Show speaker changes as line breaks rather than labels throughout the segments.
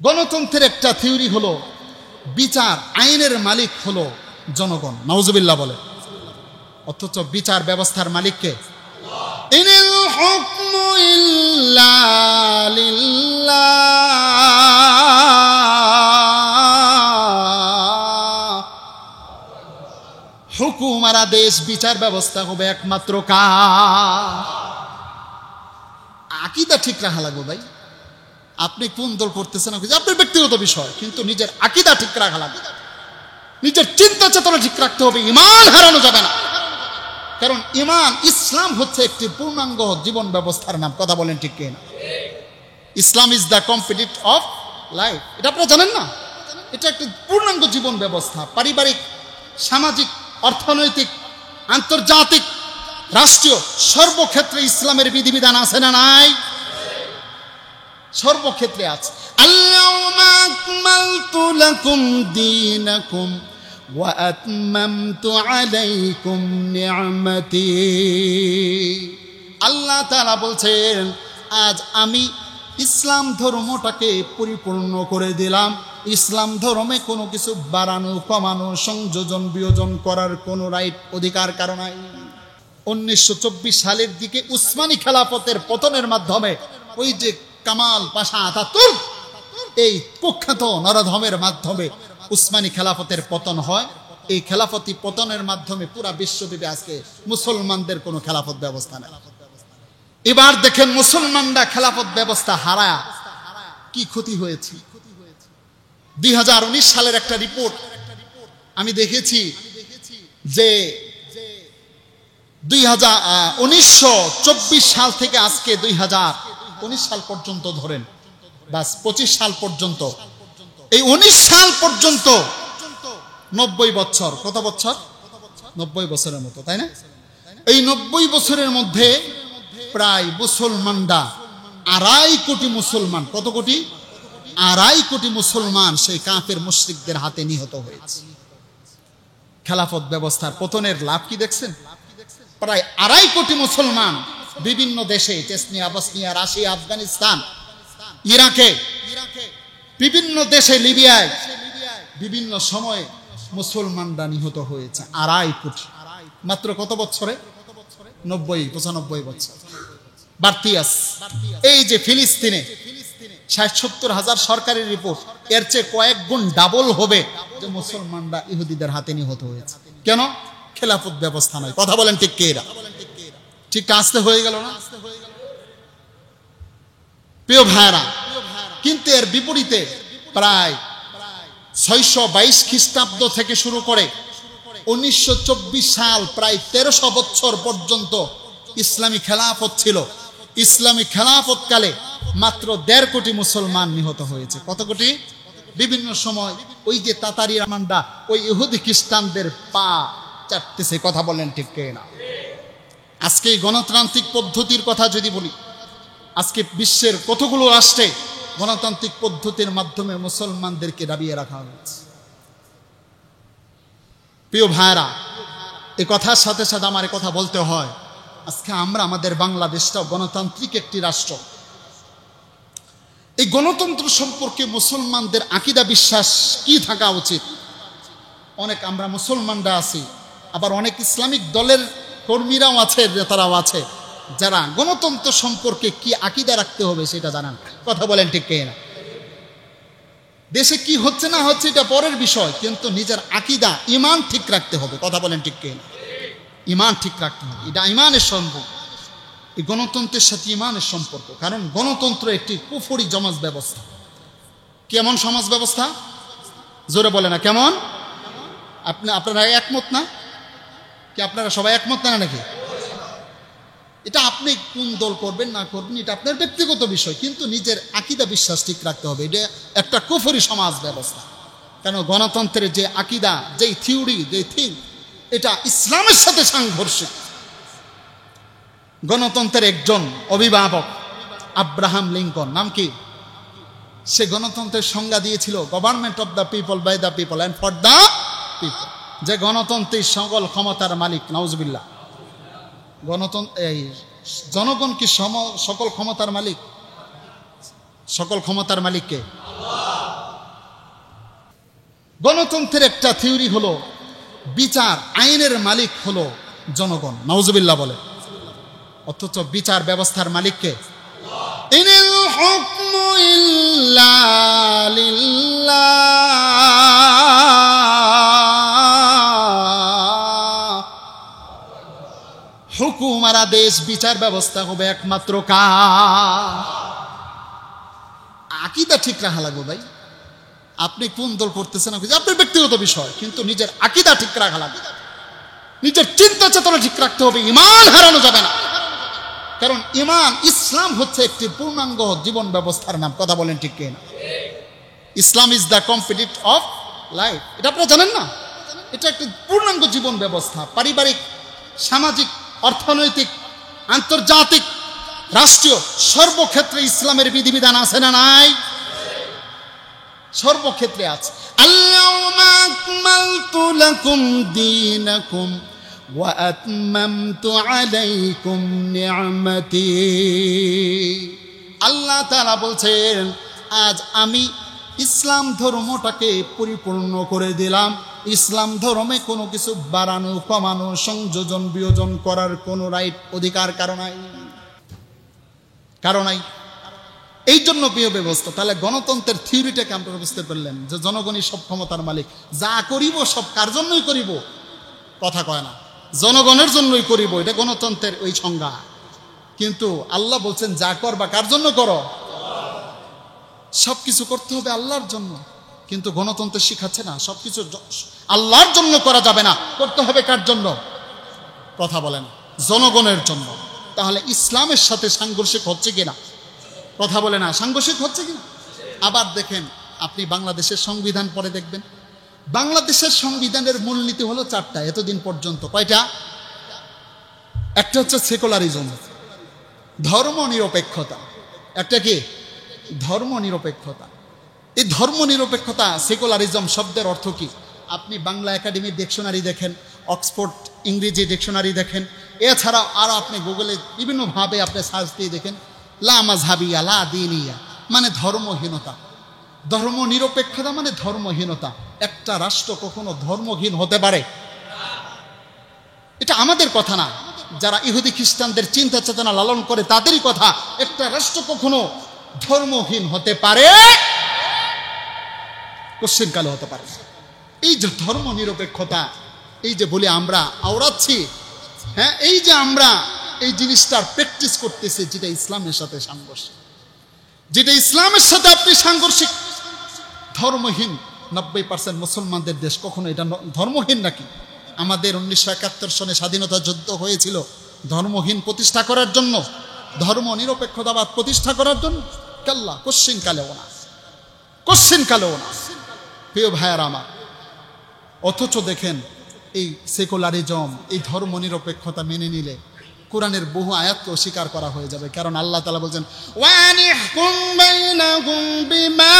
গণতন্ত্রের একটা থিওরি হলো বিচার আইনের মালিক হলো জনগণ, নাউজুবিল্লাহ বলে, অথচ বিচার ব্যবস্থার মালিককে ইনিল হুকমু ইল্লা লিল্লাহ, হুকুম আর আদেশ বিচার ব্যবস্থা হবে একমাত্র কার? আকীদা ঠিক রাখা লাগবে ভাই। আপনি কোন দল করতেছেন আপনার ব্যক্তিগত বিষয়, কিন্তু নিজের আকীদা ঠিক রাখা লাগবে, নিজের চিন্তা চেতনা ঠিক রাখতে হবে, ঈমান হারানো যাবে না। কারণ ঈমান, ইসলাম হচ্ছে একটি পূর্ণাঙ্গ জীবন ব্যবস্থার নাম। কথা বলেন ঠিক কি না? Islam is the complete of life, এটা আপনারা জানেন না? এটা একটি পূর্ণাঙ্গ জীবন ব্যবস্থা। পারিবারিক, সামাজিক, অর্থনৈতিক, আন্তর্জাতিক, রাষ্ট্রীয় সর্বক্ষেত্রে ইসলামের বিধিবিধান আছে না নাই? সর্বক্ষেত্রে আছে। আল-ইয়াওমা আকমালতু লাকুম দীনাকুম ওয়া আতমামতু আলাইকুম নি'মাতি। আল্লাহ তাআলা বলছেন, আজ আমি ইসলাম ধর্মটাকে পরিপূর্ণ করে দিলাম। ইসলাম ধর্মে কোনো কিছু বাড়ানো, কমানো, সংযোজন, বিয়োজন করার কোনো রাইট, অধিকার কারো নাই। 1924 সালের দিকে উসমানী খেলাফতের পতনের মাধ্যমে ওই যে কামাল পাশা আতাতুর্ক, এই কুখ্যাত নরধমের মাধ্যমে উসমানী খেলাফতের পতন হয়। এই খেলাফতি পতনের মাধ্যমে পুরা বিশ্বব্যাপী আজকে মুসলমানদের কোনো খেলাফত ব্যবস্থা নেই। এবার দেখেন মুসলমানরা খেলাফত ব্যবস্থা হারায় কি ক্ষতি হয়েছে। 2019 সালের একটা রিপোর্ট আমি দেখেছি যে 1924 সাল থেকে আজকে 2019 সাল পর্যন্ত ধরেন, বাস 25 সাল পর্যন্ত, এই 19 সাল পর্যন্ত 90 বছর, কত বছর? 90 বছরের মতো, তাই না? এই 90 বছরের মধ্যে প্রায় মুসলমানরা 2.5 কোটি মুসলমান, কত কোটি? 2.5 কোটি মুসলমান সেই কাফের মুশরিকদের হাতে নিহত হয়েছে। খেলাফত ব্যবস্থার পতনের লাভ কি দেখছেন? প্রায় 2.5 কোটি মুসলমান বিভিন্ন দেশে, চেচনিয়া, বসনিয়া, রাশিয়া, আফগানিস্তান, ইরাকে, বিভিন্ন দেশে, লিবিয়ায়, বিভিন্ন সময়ে মুসলমানরা নিহত হয়েছে। 2.5 কোটি মাত্র কত বছরে? 90-95 বছর বাড়তি আছে। এই যে ফিলিস্তিনে 60-70 হাজার সরকারি রিপোর্ট, এর চেয়ে কয়েক গুণ ডাবল হবে যে মুসলমানরা ইহুদিদের হাতে নিহত হয়েছে। কেন? খেলাফত ব্যবস্থা নয়। কথা বলেন ঠিক কি? এরা ঠিক আসতে হয়ে গেল না? প্রিয় ভাইরা, কিন্তু এর বিপরীতে প্রায় 622 খ্রিস্টাব্দ থেকে শুরু করে 1924 সাল, প্রায় 1300 বছর পর্যন্ত ইসলামী খেলাফত ছিল। ইসলামী খেলাফত কালে মাত্র 1.5 কোটি মুসলমান নিহত হয়েছে। কত কোটি? বিভিন্ন সময় ওই যে তাতারি রামান্ডা ওই ইহুদি খ্রিস্টানদের পা চাটতেছে। কথা বলেন ঠিক না? আজকে এই গণতান্ত্রিক পদ্ধতির কথা যদি বলি, আজকে বিশ্বের কতগুলো রাষ্ট্রে গণতান্ত্রিক পদ্ধতির মাধ্যমে মুসলমানদেরকে দাবিয়ে রাখা হয়েছে। প্রিয় ভাইরা, এই কথার সাথে সাথে আমার কথা বলতে হয়, আজকে আমরা আমাদের বাংলাদেশটাও গণতান্ত্রিক একটি রাষ্ট্র। এই গণতন্ত্র সম্পর্কে মুসলমানদের আকীদা বিশ্বাস কি থাকা উচিত? অনেক আমরা মুসলমানরা আছি, আবার অনেক ইসলামিক দলের কর্মীরাও আছে, নেতারাও আছে, যারা গণতন্ত্র সম্পর্কে কি আকীদা রাখতে হবে সেটা জানান। কথা বলেন ঠিক না? দেশে কি হচ্ছে না হচ্ছে এটা পরের বিষয়, কিন্তু নিজের আকীদা, ঈমান ঠিক রাখতে হবে। কথা বলেন ঠিক না? ঈমান ঠিক রাখতে হবে, এটা ঈমানের সম্পর্ক। এই গণতন্ত্রের সাথে ঈমানের সম্পর্ক, কারণ গণতন্ত্র একটি কুফরি সমাজ ব্যবস্থা। কেমন সমাজ ব্যবস্থা? জোরে বলে না কেমন? আপনারা একমত না কি? আপনারা সবাই একমত না নাকি? এটা আপনি কোন দল করবেন না করবেন এটা আপনার ব্যক্তিগত বিষয়, কিন্তু নিজের আকীদা বিশ্বাস ঠিক রাখতে হবে। এটা একটা কুফরি সমাজ ব্যবস্থা। কেন? গণতন্ত্রের যে আকীদা, যেই থিওরি, যে থিং, এটা ইসলামের সাথে সাংঘর্ষিক। গণতন্ত্রের একজন অভিভাবক আব্রাহাম লিঙ্কন, নাম কি? সে গণতন্ত্রের সংজ্ঞা দিয়েছিল government of the people, by the people and for the people. যে গণতন্ত্রের সকল ক্ষমতার মালিক, নাউজুবিল্লাহ। গণতন্ত্র, এই জনগণ কি সকল ক্ষমতার মালিক? সকল ক্ষমতার মালিক কে? আল্লাহ। গণতন্ত্রের একটা থিওরি হলো বিচার আইনের মালিক হলো জনগণ, নাউজুবিল্লাহ বলে, অথচ বিচার ব্যবস্থার মালিককে ইনিল হুকমু ইল্লা লিল্লাহ, হুকুম আর আদেশ বিচার ব্যবস্থা হবে একমাত্র কার? আকীদা ঠিক রাখা লাগবে ভাই। আপনি কোন দল করতেছেন আপনার ব্যক্তিগত বিষয়, কিন্তু নিজের আকীদা ঠিক রাখা লাগবে, নিজের চিন্তা চেতনা ঠিক রাখতে হবে, ঈমান হারানো যাবে না। কারণ ঈমান, ইসলাম হচ্ছে একটি পূর্ণাঙ্গ জীবন ব্যবস্থার নাম, কথা বলেন ঠিক কিনা? Islam is the complete of life, এটা আপনারা জানেন না? এটা একটি পূর্ণাঙ্গ জীবন ব্যবস্থা, পারিবারিক, সামাজিক, অর্থনৈতিক, আন্তর্জাতিক, রাষ্ট্রীয়, সর্বক্ষেত্রে ইসলামের বিধিবিধান আছে না নাই? সর্বক্ষেত্রে আছে। আল-ইয়াওমা আকমালতু লাকুম দীনাকুম ওয়া আতমামতু আলাইকুম নি'মাতি। আল্লাহ তাআলা বলছেন, আজ আমি ইসলাম ধর্মটাকে পরিপূর্ণ করে দিলাম। ইসলাম ধর্মে কোনো কিছু বাড়ানো, কমানো, সংযোজন, বিয়োজন করার কোনো রাইট, অধিকার কারো নাই। এই জন্য প্রিয় ব্যবস্থা। তাহলে গণতন্ত্রের থিওরিটাকে আপনারা বুঝতে পারলেন যে জনগণই সব ক্ষমতার মালিক, যা করিব সব কার জন্যই করিব? কথা কয় না, জনগণের জন্যই করিব, এটা গণতন্ত্রের ওই সংজ্ঞা। কিন্তু আল্লাহ বলছেন যা করবা কার জন্য করো, সবকিছু করতে হবে আল্লাহর জন্য। কিন্তু গণতন্ত্র শিখাচ্ছে না সবকিছু আল্লাহর জন্য করা যাবে না, করতে হবে কার জন্য? কথা বলেন, জনগণের জন্য। তাহলে ইসলামের সাথে সাংঘর্ষিক হচ্ছে কিনা? কথা বলে না, সাংঘর্ষিক হচ্ছে কিনা? আবার দেখেন, আপনি বাংলাদেশের সংবিধান পড়ে দেখবেন, বাংলাদেশের সংবিধানের মূলনীতি হলো চারটা এতদিন পর্যন্ত। কয়টা? একটা হচ্ছে সেকুলারিজম, ধর্ম নিরপেক্ষতা। একটা কি? ধর্ম নিরপেক্ষতা। এই ধর্ম নিরপেক্ষতা, সেকুলারিজম শব্দের অর্থ কি? আপনি বাংলা একাডেমির ডিকশনারি দেখেন, অক্সফোর্ড ইংরেজি ডিকশনারি দেখেন, এছাড়াও আরও আপনি গুগলে বিভিন্নভাবে আপনি সার্চ দিয়ে দেখেন, লা মাযহাবিয়া লা দীনিয়া মানে ধর্মহীনতা, ধর্ম নিরপেক্ষতা মানে ধর্মহীনতা। একটা রাষ্ট্র কখনো ধর্মহীন হতে পারে? এটা আমাদের কথা না, যারা ইহুদি খ্রিস্টানদের চিন্তা চেতনা লালন করে তাদেরই কথা। একটা রাষ্ট্র কখনো ধর্মহীন হতে পারে? কোশ্চেন কালে হতে পারে। এই যে ধর্ম নিরপেক্ষতা, এই যে বলি আমরা আওড়াচ্ছি, হ্যাঁ, এই যে আমরা এই জিনিসটার প্র্যাকটিস করতেছি, যেটা ইসলামের সাথে সাংঘর্ষিক, যেটা ইসলামের সাথে আপনি সাংঘর্ষিক। ধর্মহীন 90% মুসলমানদের দেশ, কখনো এটা ধর্মহীন নাকি? আমাদের 1971 সনে স্বাধীনতা যুদ্ধ হয়েছিল ধর্মহীন প্রতিষ্ঠা করার জন্য, ধর্ম নিরপেক্ষতাবাদ প্রতিষ্ঠা করার জন্য? কাল্লা, কোশ্চিন কালেও না, কোশ্চিন কালেও না। প্রিয় ভাইয়ার আমার, অথচ দেখেন এই সেকুলারিজম, এই ধর্ম নিরপেক্ষতা মেনে নিলে কোরআনের বহু আয়াতকে অস্বীকার করা হয়ে যাবে। কারণ আল্লাহ তাআলা বলছেন, ওয়ানিহকুম বাইনাহুম বিমা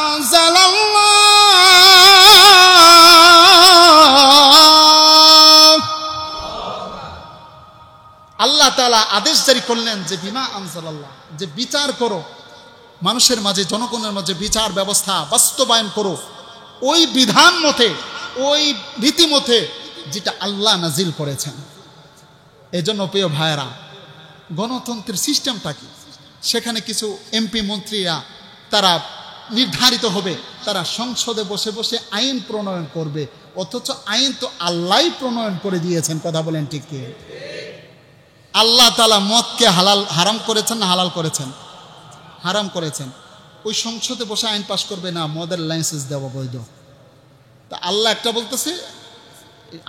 আনজালাল্লাহ। আল্লাহ তাআলা আদেশ জারি করলেন যে বিমা আনজালাল্লাহ, যে বিচার করো, মানুষের মাঝে, জনগণের মাঝে বিচার ব্যবস্থা বাস্তবায়ন করো ওই বিধান মতে, ওই রীতিমতে যেটা আল্লাহ নাজিল করেছেন। এজন্য প্রিয় ভাইয়েরা, গণতন্ত্রের সিস্টেমটা কি? সেখানে কিছু এমপি মন্ত্রীরা তারা নির্ধারিত হবে, তারা সংসদে বসে বসে আইন প্রণয়ন করবে, অথচ আইন তো আল্লাহই প্রণয়ন করে দিয়েছেন। কথা বলেন ঠিক কি? আল্লাহ তাআলা মদকে হারাম করেছেন না হালাল করেছেন? হারাম করেছেন। ওই সংসদে বসে আইন পাশ করবে না মদের লাইসেন্স দেওয়া বৈধ। তা আল্লাহ একটা বলতেছে,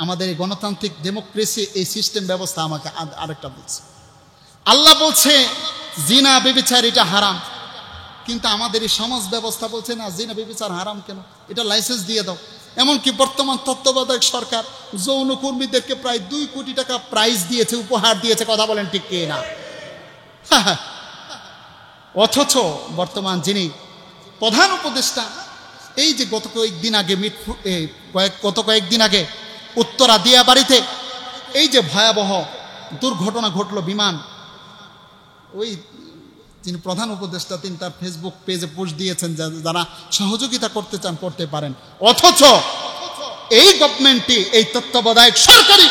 আমাদের এই গণতান্ত্রিক ডেমোক্রেসি এই সিস্টেম ব্যবস্থা আমাকে আরেকটা বলছে। আল্লাহ বলছে জিনা ব্যভিচার এটা হারাম, কিন্তু আমাদের এই সমাজ ব্যবস্থা বলছে না জিনা ব্যভিচার হারাম কেন, এটা লাইসেন্স দিয়ে দাও। এমনকি বর্তমান তত্ত্বাবধায়ক সরকার যৌনকর্মীদেরকে প্রায় 2 কোটি টাকা প্রাইজ দিয়েছে, উপহার দিয়েছে। কথা বলেন ঠিক কি না? অথচ বর্তমান যিনি প্রধান উপদেষ্টা, এই যে গত কয়েকদিন আগে উত্তরা দিয়া বাড়িতে এই যে ভয়াবহ দুর্ঘটনা ঘটলো, বিমান ওই যিনি প্রধান উপদেষ্টা, তিনি তার ফেসবুক পেজে পোস্ট দিয়েছেন যারা সহযোগিতা করতে চান করতে পারেন। অথচ এই গভর্নমেন্টটি, এই তত্ত্বাবধায়ক সরকারি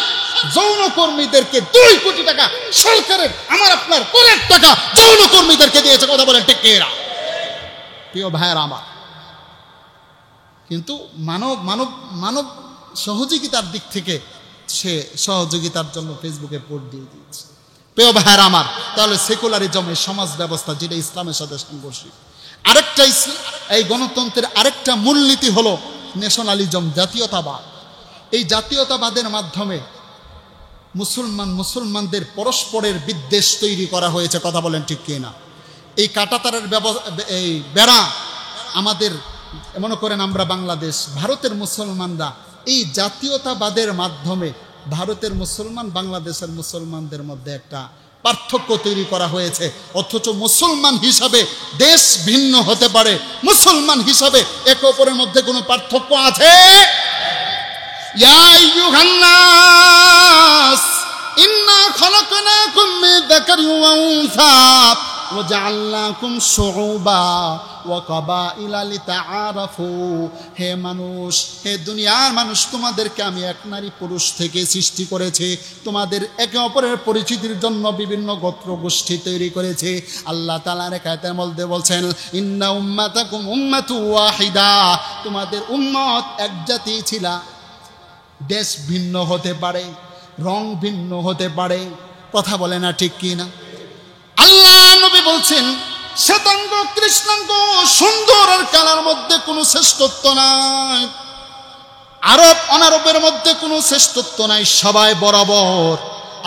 যৌনকর্মীদেরকে 2 কোটি টাকা সরকারের আমার আপনার করের টাকা যৌনকর্মীদেরকে দিয়েছে। কথা বলেন ঠিক কিনা? প্রিয় ভাইয়ের আমার, কিন্তু মানব মানব মানব সহযোগিতার দিক থেকে সে সহযোগিতার জন্য ফেসবুকে পোস্ট দিয়ে দিয়েছে। প্রিয় ভাইয়ের আমার, তাহলে সেকুলারিজমের সমাজ ব্যবস্থা যেটা ইসলামের সাথে সাংঘর্ষিক। আরেকটা এই গণতন্ত্রের আরেকটা মূলনীতি হলো ন্যাশনালিজম, জাতীয়তাবাদ। এই জাতীয়তাবাদের মাধ্যমে মুসলমানদের পরস্পরের বিদ্বেষ তৈরি করা হয়েছে। কথা বলেন ঠিক কিনা? এই কাঁটাতারের এই বেড়া আমাদের, মনে করেন আমরা বাংলাদেশ, ভারতের মুসলমানরা এই জাতীয়তাবাদের মাধ্যমে ভারতের মুসলমান বাংলাদেশের মুসলমানদের মধ্যে একটা পার্থক্য তৈরি করা হয়েছে। অথচ মুসলমান হিসাবে দেশ ভিন্ন হতে পারে, মুসলমান হিসাবে একে অপরের মধ্যে কোনো পার্থক্য আছে? ইয়া আইয়ুহান নাস ইন্না খালাকনাকুম মিন যাকারিন ওয়া উনসা ওয়া জাআলনাকুম শুউবা ওয়া কাবাইলা লিতাআরাফু। হে মানুষ, হে দুনিয়ার মানুষ, তোমাদেরকে আমি এক নারী পুরুষ থেকে সৃষ্টি করেছি, তোমাদের একে অপরের পরিচিতির জন্য বিভিন্ন গোত্র গোষ্ঠী তৈরি করেছে। আল্লাহ তাআলা আয়াতের মধ্যে বলছেন, ইন্না উম্মাতাকুম উম্মাতু ওয়াহিদা, তোমাদের উম্মত এক জাতি ছিল, দেশ ভিন্ন হতে পারে, রং ভিন্ন হতে পারে। কথা বলে না ঠিক কি না? আল্লাহ নবী বলছেন, শ্বেতাঙ্গ কৃষ্ণাঙ্গ সুন্দর আর কালার মধ্যে কোনো শ্রেষ্ঠত্ব নাই, আরব অনারবের মধ্যে কোনো শ্রেষ্ঠত্ব নাই, সবাই বরাবর।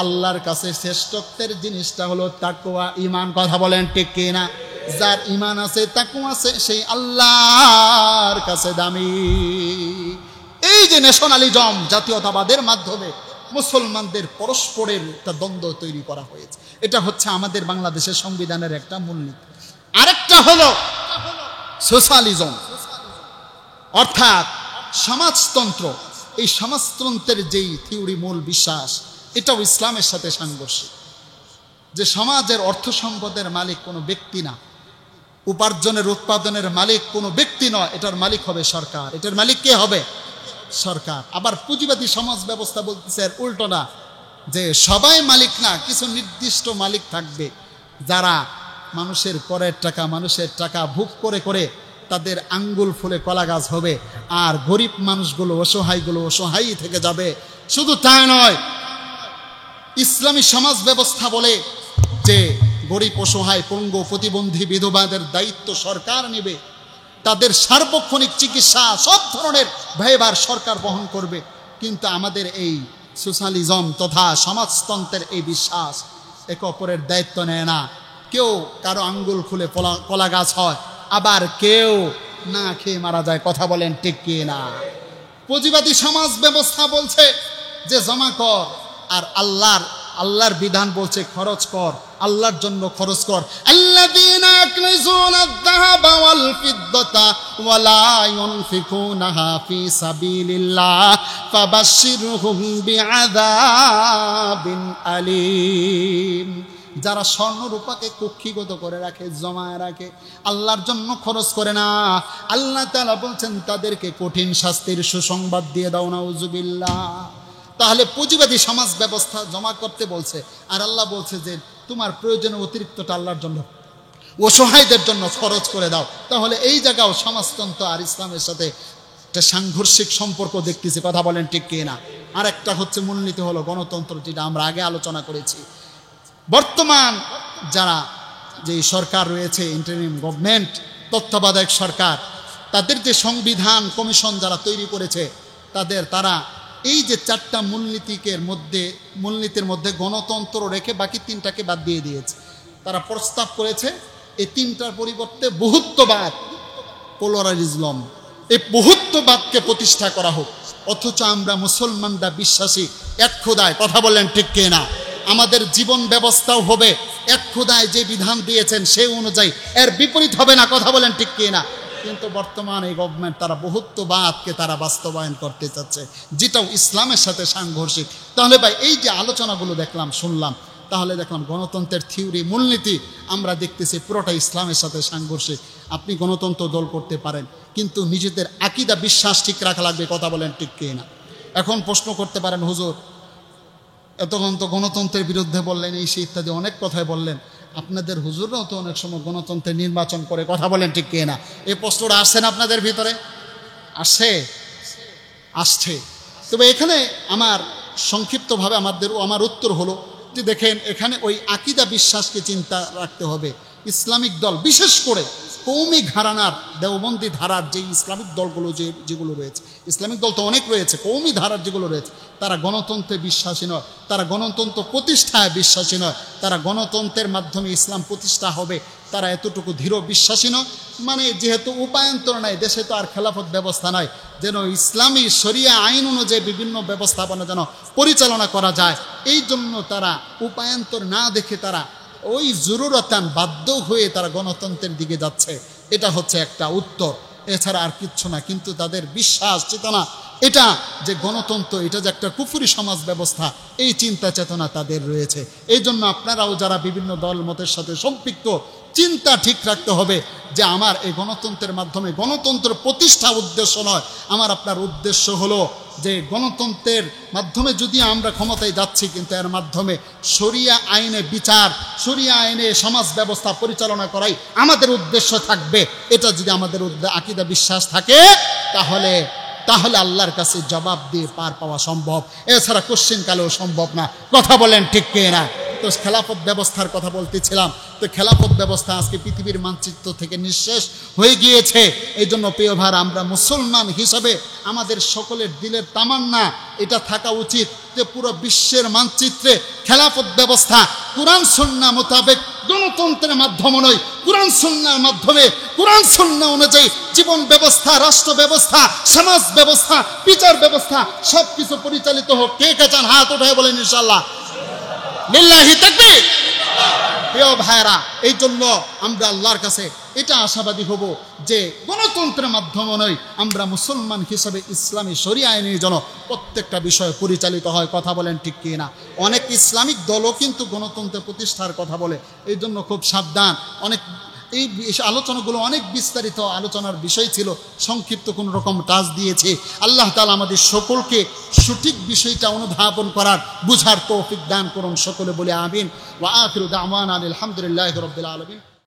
আল্লাহর কাছে শ্রেষ্ঠত্বের জিনিসটা হলো তাকওয়া, ঈমান। কথা বলেন ঠিক কি না? যার ঈমান আছে, তাকওয়া আছে, সেই আল্লাহর কাছে দামি। এই যে ন্যাশনালিজম, জাতীয়তাবাদের মাধ্যমে মুসলমানদের পরস্পরের একটা দ্বন্দ্ব তৈরি করা হয়েছে, এটা হচ্ছে আমাদের বাংলাদেশের সংবিধানের একটা মূলনীতি। আরেকটা হলো সোশ্যালিজম, অর্থাৎ সমাজতন্ত্র। এই সমাজতন্ত্রের যেই থিওরি, মূল বিশ্বাস, এটাও ইসলামের সাথে সাংঘর্ষিক। যে সমাজের অর্থ সম্পদের মালিক কোনো ব্যক্তি না, উপার্জনের উৎপাদনের মালিক কোনো ব্যক্তি নয়, এটার মালিক হবে সরকার। এটার মালিক কে হবে? সরকার। আবার পুঁজিবাদী সমাজ ব্যবস্থা বলতেছে এর উল্টো না, যে সবাই মালিক না, কিছু নির্দিষ্ট মালিক থাকবে যারা মানুষের করের টাকা, মানুষের টাকা ভোগ করে করে তাদের আঙ্গুল ফুলে কলা গাছ হবে, আর গরিব মানুষগুলো, অসহায়গুলো অসহায়ই থেকে যাবে। শুধু তাই নয়, ইসলামী সমাজ ব্যবস্থা বলে যে গরিব, অসহায়, পঙ্গু, প্রতিবন্ধী, বিধবাদের দায়িত্ব সরকার নেবে, তাদের সার্বক্ষণিক চিকিৎসা সব ধরনের ব্যয়ভার সরকার বহন করবে। কিন্তু আমাদের এই সোশ্যালিজম তথা সমাজতন্ত্রের এই বিশ্বাস একে অপরের দায়িত্ব নেয় না। কেউ কারো আঙ্গুল খুলে কলা গাছ হয়, আবার কেউ না খেয়ে মারা যায়। কথা বলেন ঠিক কি না? পুঁজিবাদী সমাজ ব্যবস্থা বলছে যে জমা কর, আর আল্লাহর বিধান বলছে খরচ কর, আল্লাহর জন্য খরচ কর। আল্লাযীনা ইয়াকনিজুনা আয-যাহাবা ওয়াল ফিদ্দাতা ওয়া লা ইউনফিকুনাহা ফি সাবিলিল্লাহ ফাবাশশিরহুম বিআযাবিন আলীম। যারা স্বর্ণ রূপাকে কক্ষিগত করে রাখে, জমায় রাখে, আল্লাহর জন্য খরচ করে না, আল্লাহ তাআলা বলছেন তাদেরকে কঠিন শাস্তির সুসংবাদ দিয়ে দাও। নাউযুবিল্লাহ। তাহলে পুঁজিবাদী সমাজ ব্যবস্থা জমা করতে বলছে, আর আল্লাহ বলছে যে তোমার প্রয়োজনে অতিরিক্তটা আল্লাহর জন্য, অসহায়দের জন্য খরচ করে দাও। তাহলে এই জায়গাও সমাজতন্ত্র আর ইসলামের সাথে একটা সাংঘর্ষিক সম্পর্ক দেখতেছি। কথা বলেন ঠিক কি না? আর একটা হচ্ছে মূলনীতি হলো গণতন্ত্র, যেটা আমরা আগে আলোচনা করেছি। বর্তমান যারা যে সরকার রয়েছে, ইন্টারিম গভর্নমেন্ট, তত্ত্বাবধায়ক সরকার, তাদের যে সংবিধান কমিশন যারা তৈরি করেছে, তারা এই যে 4টা মূলনীতির মধ্যে গণতন্ত্র রেখে বাকি 3টাকে বাদ দিয়ে দিয়েছে। তারা প্রস্তাব করেছে এই 3টার পরিবর্তে বহুত্ববাদ, প্লুরালিজম, এই বহুত্ববাদকে প্রতিষ্ঠা করা হোক। অথচ আমরা মুসলমানরা বিশ্বাসী এক খোদায়। কথা বলেন ঠিক কি না? আমাদের জীবন ব্যবস্থাও হবে এক খোদায়, যে বিধান দিয়েছেন সেই অনুযায়ী, এর বিপরীত হবে না। কথা বলেন ঠিক কি না? কিন্তু বর্তমান এই গভর্নমেন্ট তারা বহুত্ববাদকে তারা বাস্তবায়ন করতে চাচ্ছে, যেটাও ইসলামের সাথে সাংঘর্ষিক। তাহলে ভাই, এই যে আলোচনাগুলো দেখলাম, শুনলাম, তাহলে দেখলাম গণতন্ত্রের থিওরি, মূলনীতি আমরা দেখতেছি পুরোটা ইসলামের সাথে সাংঘর্ষিক। আপনি গণতন্ত্র দল করতে পারেন, কিন্তু নিজেদের আকীদা বিশ্বাস ঠিক রাখা লাগবে। কথা বলেন ঠিক কি না? এখন প্রশ্ন করতে পারেন, হুজুর এতক্ষণ তো গণতন্ত্রের বিরুদ্ধে বললেন, এই সে ইত্যাদি অনেক কথাই বললেন, আপনাদের হুজুররাও তো অনেক সময় গণতন্ত্রের নির্বাচন করে। কথা বলেন ঠিক কি না? এই প্রশ্নটা আসছে না আপনাদের ভিতরে? আসছে। তবে এখানে আমার সংক্ষিপ্তভাবে আমার উত্তর হলো যে দেখেন, এখানে ওই আকীদা বিশ্বাসকে চিন্তা রাখতে হবে। ইসলামিক দল, বিশেষ করে কৌমি ঘরানার দেওবন্দি ধারার যে ইসলামিক দলগুলো যেগুলো রয়েছে, ইসলামিক দল তো অনেক রয়েছে, কৌমি ধারার যেগুলো রয়েছে, তারা গণতন্ত্রে বিশ্বাসী নয়, তারা গণতন্ত্র প্রতিষ্ঠায় বিশ্বাসী নয়, তারা গণতন্ত্রের মাধ্যমে ইসলাম প্রতিষ্ঠা হবে তারা এতটুকু দৃঢ় বিশ্বাসী নয়। মানে যেহেতু উপায়ন্তর নাই, দেশে তো আর খেলাফত ব্যবস্থা নাই, যেন ইসলামী শরিয়া আইন অনুযায়ী বিভিন্ন ব্যবস্থাপনা যেন পরিচালনা করা যায়, এই জন্য তারা উপায়ন্তর না দেখে তারা ওই জরুরতান বাধ্য হয়ে তারা গণতন্ত্রের দিকে যাচ্ছে। এটা হচ্ছে একটা উত্তর, এছাড়া আর কিচ্ছু না। কিন্তু তাদের বিশ্বাস চেতনা এটা যে গণতন্ত্র এটা যে একটা কুফরি সমাজ ব্যবস্থা, এই চিন্তা চেতনা তাদের রয়েছে। এই জন্য আপনারাও যারা বিভিন্ন দল মতের সাথে সম্পৃক্ত, চিন্তা ঠিক রাখতে হবে যে আমার এই গণতন্ত্রের মাধ্যমে গণতন্ত্র প্রতিষ্ঠা উদ্দেশ্য নয়, আমার আপনার উদ্দেশ্য হলো যে গণতন্ত্রের মাধ্যমে যদি আমরা ক্ষমতায় যাচ্ছি, কিন্তু এর মাধ্যমে শরিয়া আইনে বিচার, শরিয়া আইনে সমাজ ব্যবস্থা পরিচালনা করাই আমাদের উদ্দেশ্য থাকবে। এটা যদি আমাদের আকীদা বিশ্বাস থাকে, তাহলে আল্লাহর কাছে জবাব দিয়ে পার পাওয়া সম্ভব, এছাড়া কোশ্চিন কালেও সম্ভব না। কথা বলেন ঠিক কে না? তো খেলাফত ব্যবস্থার কথা বলতেছিলাম। তো খেলাফত ব্যবস্থা আজকে পৃথিবীর মানচিত্র থেকে নিঃশেষ হয়ে গিয়েছে। এই জন্য প্রিয় ভাই, আমরা মুসলমান হিসাবে আমাদের সকলের দিলের তামান্না এটা থাকা উচিত যে পুরো বিশ্বের মানচিত্রে খেলাফত ব্যবস্থা কুরআন সুন্নাহ মোতাবেক গণতন্ত্রের মাধ্যমে নয়, কুরআন সুন্নাহর মাধ্যমে, কুরআন সুন্নাহ অনুযায়ী জীবন ব্যবস্থা, রাষ্ট্র ব্যবস্থা, সমাজ ব্যবস্থা, বিচার ব্যবস্থা সবকিছু পরিচালিত হোক। কে কে চান হাত উঠায় বলেন ইনশাআল্লাহ। লিল্লাহি তাকবীর। প্রিয় ভাইরা, এই জন্য আমরা আল্লাহর কাছে এটা আশাবাদী হব যে গণতন্ত্রের মাধ্যমে নয়, আমরা মুসলমান হিসেবে ইসলামী শরিয়া আইনের জন্য প্রত্যেকটা বিষয় পরিচালিত হয়। কথা বলেন ঠিক কি না? অনেক ইসলামিক দলও কিন্তু গণতন্ত্রের প্রতিষ্ঠার কথা বলে, এই জন্য খুব সাবধান। এই আলোচনাগুলো অনেক বিস্তারিত আলোচনার বিষয় ছিল, সংক্ষিপ্ত কোন রকম টাচ দিয়েছে। আল্লাহ তাআলা আমাদের সকলকে সঠিক বিষয়টা অনুধাবন করার, বুঝার তৌফিক দান করুন। সকলে বলে আমিন। ওয়া আখিরু দাওয়ানা আলহামদুলিল্লাহি রাব্বিল আলামিন।